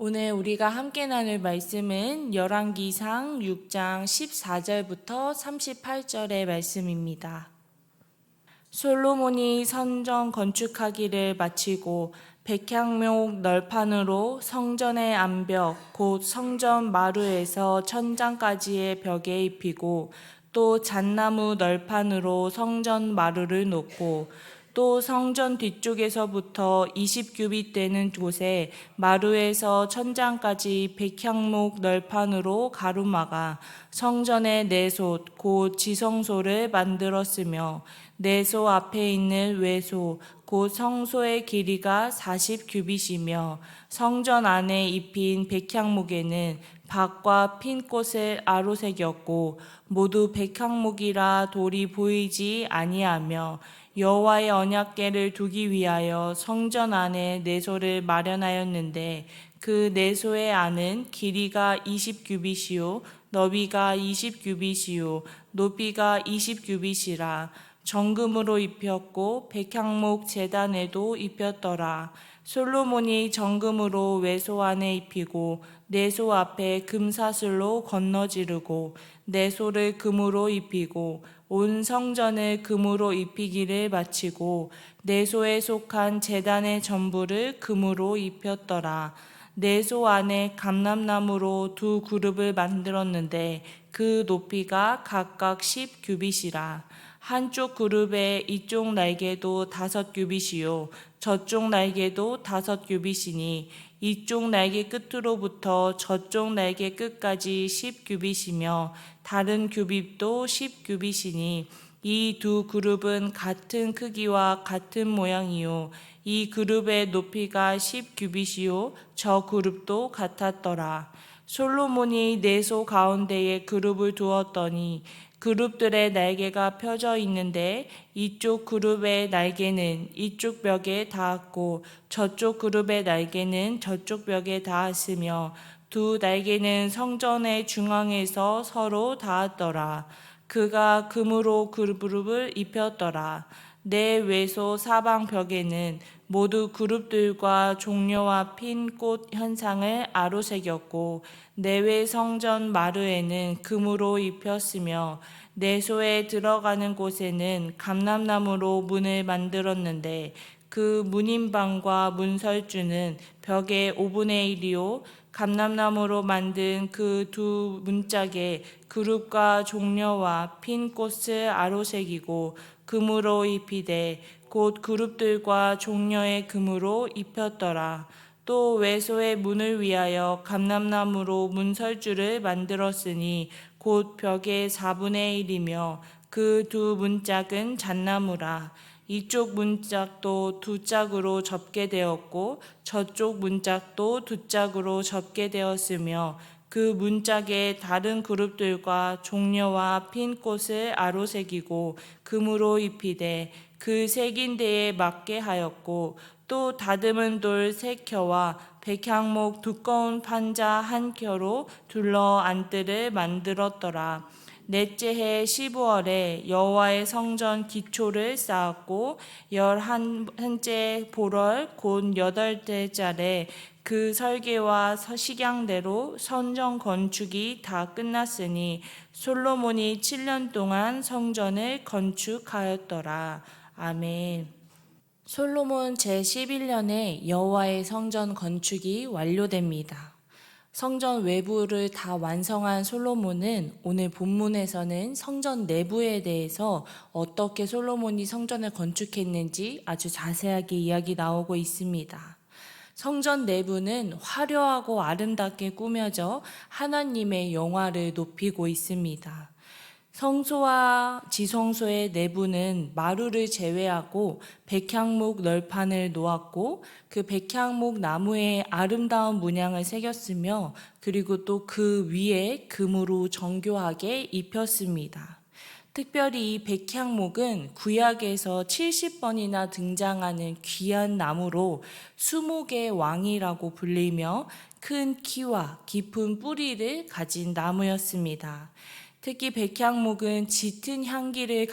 오늘 우리가 함께 나눌 말씀은 열왕기상 6장 14절부터 38절의 말씀입니다. 솔로몬이 성전 건축하기를 마치고 백향목 널판으로 성전의 암벽 곧 성전 마루에서 천장까지의 벽에 입히고 또 잣나무 널판으로 성전 마루를 놓고 또 성전 뒤쪽에서부터 20규빗 되는 곳에 마루에서 천장까지 백향목 널판으로 가로막아 성전의 내솥 곧 지성소를 만들었으며 내소 앞에 있는 외소 곧 성소의 길이가 40규빗이며 성전 안에 입힌 백향목에는 박과 핀 꽃을 아로새겼고 모두 백향목이라 돌이 보이지 아니하며 여호와의 언약궤를 두기 위하여 성전 안에 내소를 마련하였는데 그 내소의 안은 길이가 20규빗이요 너비가 20규빗이요 높이가 20규빗이라 정금으로 입혔고 백향목 제단에도 입혔더라. 솔로몬이 정금으로 외소 안에 입히고 내소 앞에 금사슬로 건너지르고 내소를 금으로 입히고 온 성전을 금으로 입히기를 마치고 내소에 속한 제단의 전부를 금으로 입혔더라. 내소 안에 감람나무로 두 그룹을 만들었는데 그 높이가 각각 10규빗이라. 한쪽 그룹의 이쪽 날개도 5규빗이요 저쪽 날개도 5규빗이니 이쪽 날개 끝으로부터 저쪽 날개 끝까지 10규빗이며 다른 규빗도 10규빗이니 이 두 그룹은 같은 크기와 같은 모양이요 이 그룹의 높이가 10규빗이요 저 그룹도 같았더라. 솔로몬이 내소 가운데에 그룹을 두었더니 그룹들의 날개가 펴져 있는데 이쪽 그룹의 날개는 이쪽 벽에 닿았고 저쪽 그룹의 날개는 저쪽 벽에 닿았으며 두 날개는 성전의 중앙에서 서로 닿았더라. 그가 금으로 그룹을 입혔더라. 내 외소 사방 벽에는 모두 그룹들과 종려와 핀 꽃 현상을 아로새겼고 내외 성전 마루에는 금으로 입혔으며 내소에 들어가는 곳에는 감람나무로 문을 만들었는데 그 문인방과 문설주는 벽의 5분의 1이요 감람나무로 만든 그 두 문짝에 그룹과 종려와 핀 꽃을 아로새기고 금으로 입히되 곧 그룹들과 종려의 금으로 입혔더라. 또 외소의 문을 위하여 감람나무로 문설주를 만들었으니 곧 벽의 4분의 1이며 그 두 문짝은 잣나무라. 이쪽 문짝도 두 짝으로 접게 되었고 저쪽 문짝도 두 짝으로 접게 되었으며 그 문짝에 다른 그룹들과 종려와 핀 꽃을 아로새기고 금으로 입히되 그 새긴 데에 맞게 하였고 또 다듬은 돌 3켜와 백향목 두꺼운 판자 1켜로 둘러 안뜰을 만들었더라. 넷째 해 15월에 여호와의 성전 기초를 쌓았고 11째 보럴 곧 8째 달에 그 설계와 식양대로 성전 건축이 다 끝났으니 솔로몬이 7년 동안 성전을 건축하였더라. 아멘. 솔로몬 제11년에 여호와의 성전 건축이 완료됩니다. 성전 외부를 다 완성한 솔로몬은 오늘 본문에서는 성전 내부에 대해서 어떻게 솔로몬이 성전을 건축했는지 아주 자세하게 이야기 나오고 있습니다. 성전 내부는 화려하고 아름답게 꾸며져 하나님의 영화를 높이고 있습니다. 성소와 지성소의 내부는 마루를 제외하고 백향목 널판을 놓았고 그 백향목 나무에 아름다운 문양을 새겼으며 그리고 또 그 위에 금으로 정교하게 입혔습니다. 특별히 이 백향목은 구약에서 70번이나 등장하는 귀한 나무로 수목의 왕이라고 불리며 큰 키와 깊은 뿌리를 가진 나무였습니다. 특히 백향목은 짙은 향기를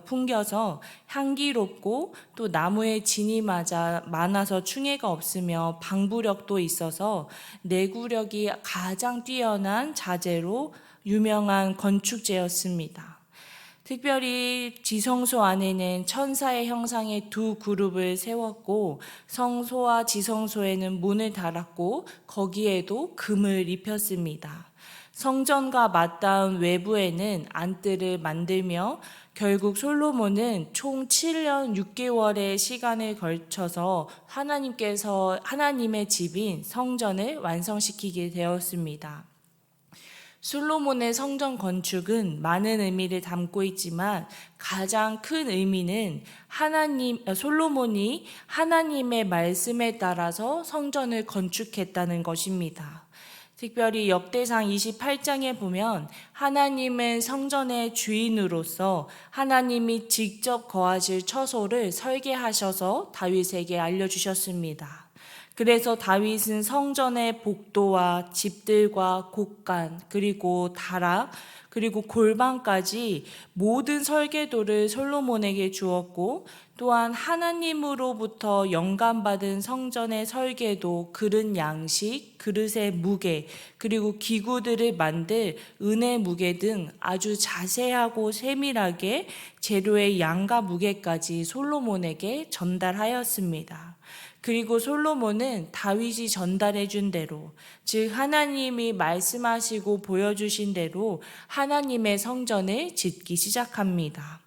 풍겨서 향기롭고 또 나무에 진이 많아서 충해가 없으며 방부력도 있어서 내구력이 가장 뛰어난 자재로 유명한 건축재였습니다. 특별히 지성소 안에는 천사의 형상의 두 그룹을 세웠고 성소와 지성소에는 문을 달았고 거기에도 금을 입혔습니다. 성전과 맞닿은 외부에는 안뜰을 만들며 결국 솔로몬은 총 7년 6개월의 시간을 걸쳐서 하나님의 집인 성전을 완성시키게 되었습니다. 솔로몬의 성전 건축은 많은 의미를 담고 있지만 가장 큰 의미는 솔로몬이 하나님의 말씀에 따라서 성전을 건축했다는 것입니다. 특별히 역대상 28장에 보면 하나님은 성전의 주인으로서 하나님이 직접 거하실 처소를 설계하셔서 다윗에게 알려주셨습니다. 그래서 다윗은 성전의 복도와 집들과 곳간 그리고 다락 그리고 골방까지 모든 설계도를 솔로몬에게 주었고 또한 하나님으로부터 영감받은 성전의 설계도, 그릇 양식, 그릇의 무게 그리고 기구들을 만들 은의 무게 등 아주 자세하고 세밀하게 재료의 양과 무게까지 솔로몬에게 전달하였습니다. 그리고 솔로몬은 다윗이 전달해 준 대로, 즉 하나님이 말씀하시고 보여주신 대로 하나님의 성전을 짓기 시작합니다.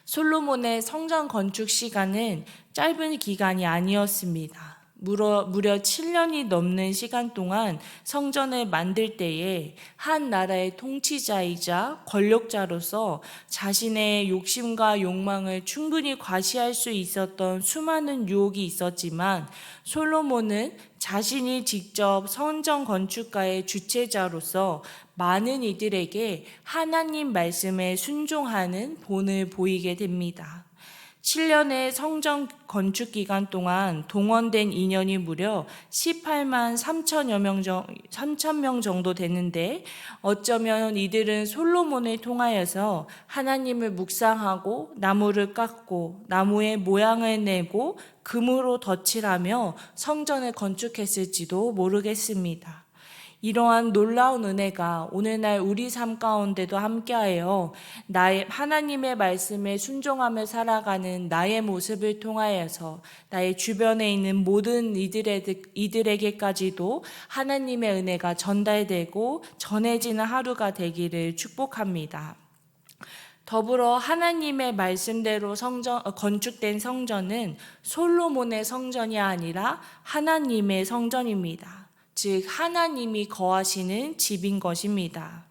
솔로몬의 성전 건축 시간은 짧은 기간이 아니었습니다. 무려 7년이 넘는 시간 동안 성전을 만들 때에 한 나라의 통치자이자 권력자로서 자신의 욕심과 욕망을 충분히 과시할 수 있었던 수많은 유혹이 있었지만 솔로몬은 자신이 직접 성전 건축가의 주체자로서 많은 이들에게 하나님 말씀에 순종하는 본을 보이게 됩니다. 7년의 성전 건축 기간 동안 동원된 인원이 무려 18만 3천 명 정도 되는데 어쩌면 이들은 솔로몬을 통하여서 하나님을 묵상하고 나무를 깎고 나무의 모양을 내고 금으로 덧칠하며 성전을 건축했을지도 모르겠습니다. 이러한 놀라운 은혜가 오늘날 우리 삶 가운데도 함께하여 나의 하나님의 말씀에 순종하며 살아가는 나의 모습을 통하여서 나의 주변에 있는 모든 이들에게까지도 하나님의 은혜가 전달되고 전해지는 하루가 되기를 축복합니다. 더불어 하나님의 말씀대로 건축된 성전은 솔로몬의 성전이 아니라 하나님의 성전입니다. 즉 하나님이 거하시는 집인 것입니다.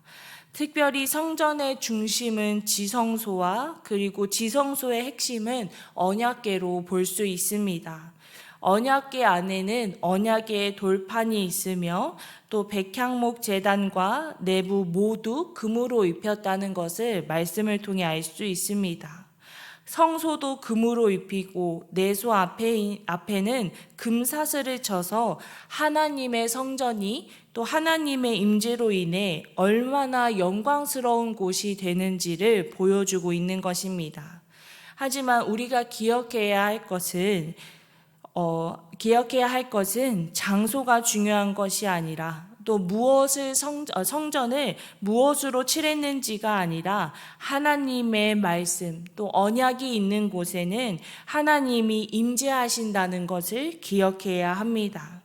특별히 성전의 중심은 지성소와 그리고 지성소의 핵심은 언약궤로 볼 수 있습니다. 언약궤 안에는 언약궤의 돌판이 있으며 또 백향목 제단과 내부 모두 금으로 입혔다는 것을 말씀을 통해 알 수 있습니다. 성소도 금으로 입히고 내소 앞에는 금사슬을 쳐서 하나님의 성전이 또 하나님의 임재로 인해 얼마나 영광스러운 곳이 되는지를 보여주고 있는 것입니다. 하지만 우리가 기억해야 할 것은 장소가 중요한 것이 아니라 또 성전을 무엇으로 칠했는지가 아니라 하나님의 말씀 또 언약이 있는 곳에는 하나님이 임재하신다는 것을 기억해야 합니다.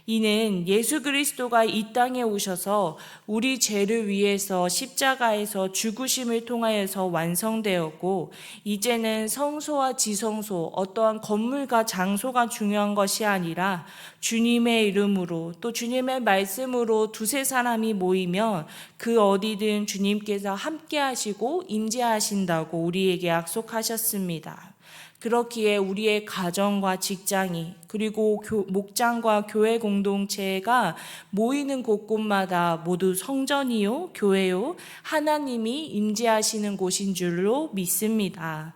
이는 예수 그리스도가 이 땅에 오셔서 우리 죄를 위해서 십자가에서 죽으심을 통하여서 완성되었고 이제는 성소와 지성소 어떠한 건물과 장소가 중요한 것이 아니라 주님의 이름으로 또 주님의 말씀으로 두세 사람이 모이면 그 어디든 주님께서 함께 하시고 임재하신다고 우리에게 약속하셨습니다. 그렇기에 우리의 가정과 직장이 그리고 목장과 교회 공동체가 모이는 곳곳마다 모두 성전이요 교회요 하나님이 임재하시는 곳인 줄로 믿습니다.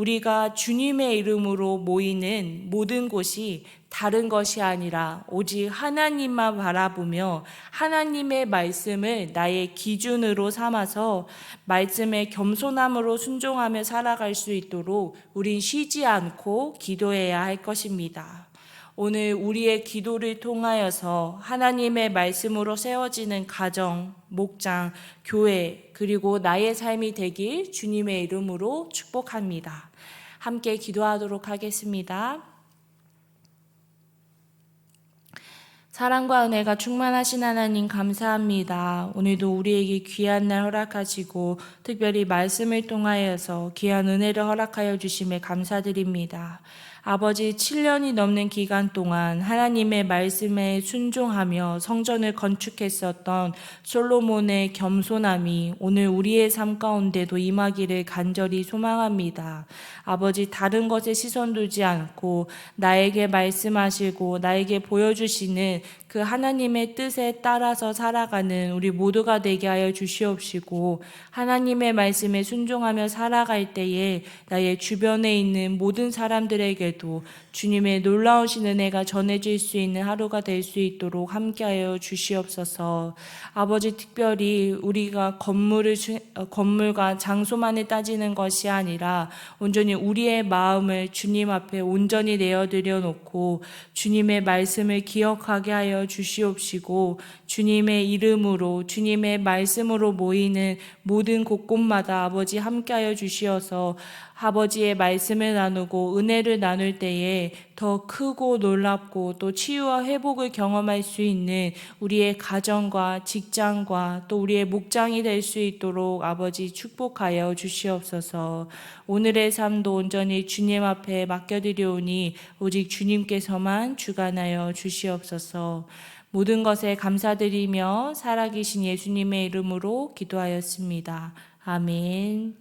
우리가 주님의 이름으로 모이는 모든 곳이 다른 것이 아니라 오직 하나님만 바라보며 하나님의 말씀을 나의 기준으로 삼아서 말씀에 겸손함으로 순종하며 살아갈 수 있도록 우린 쉬지 않고 기도해야 할 것입니다. 오늘 우리의 기도를 통하여서 하나님의 말씀으로 세워지는 가정, 목장, 교회, 그리고 나의 삶이 되길 주님의 이름으로 축복합니다. 함께 기도하도록 하겠습니다. 사랑과 은혜가 충만하신 하나님 감사합니다. 오늘도 우리에게 귀한 날 허락하시고 특별히 말씀을 통하여서 귀한 은혜를 허락하여 주심에 감사드립니다. 아버지, 7년이 넘는 기간 동안 하나님의 말씀에 순종하며 성전을 건축했었던 솔로몬의 겸손함이 오늘 우리의 삶 가운데도 임하기를 간절히 소망합니다. 아버지, 다른 것에 시선 두지 않고 나에게 말씀하시고 나에게 보여주시는 그 하나님의 뜻에 따라서 살아가는 우리 모두가 되게 하여 주시옵시고, 하나님의 말씀에 순종하며 살아갈 때에 나의 주변에 있는 모든 사람들에게도 주님의 놀라우신 은혜가 전해질 수 있는 하루가 될 수 있도록 함께하여 주시옵소서. 아버지, 특별히 우리가 건물과 장소만을 따지는 것이 아니라 온전히 우리의 마음을 주님 앞에 온전히 내어드려 놓고 주님의 말씀을 기억하게 하여 주시옵시고, 주님의 이름으로 주님의 말씀으로 모이는 모든 곳곳마다 아버지 함께하여 주시어서 아버지의 말씀을 나누고 은혜를 나눌 때에 더 크고 놀랍고 또 치유와 회복을 경험할 수 있는 우리의 가정과 직장과 또 우리의 목장이 될 수 있도록 아버지 축복하여 주시옵소서. 오늘의 삶도 온전히 주님 앞에 맡겨드리오니 오직 주님께서만 주관하여 주시옵소서. 모든 것에 감사드리며 살아계신 예수님의 이름으로 기도하였습니다. 아멘.